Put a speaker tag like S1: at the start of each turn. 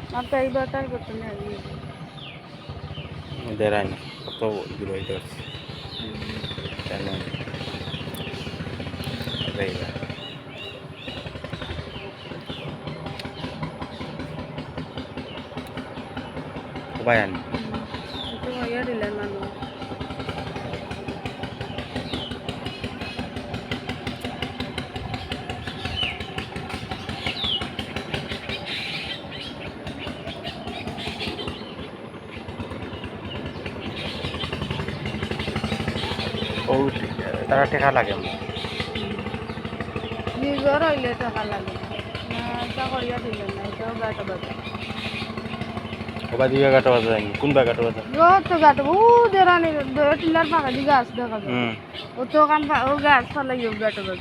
S1: আপনি এইবার ট্রাই করতেন না
S2: দেরাই না কত দূর হইতে পারছি কেন কোবাই আনি
S1: একটু ইয়ে দিলেন মানুষ
S2: ও তারা টেকা লাগে
S1: নিজের হইলে টাকা লাগে না এটা করিয়া দিলেন না এটাও গাটা বাজা
S2: কোবাই দুই এগারোটা বাজে যায়নি কোন এগারোটা বাজে
S1: তো গাটা ও দেরানি টিলার ফাঁকা দি গাছ দেখা যায় ও তো কান ও গাছ ফালাই গাটা বাজা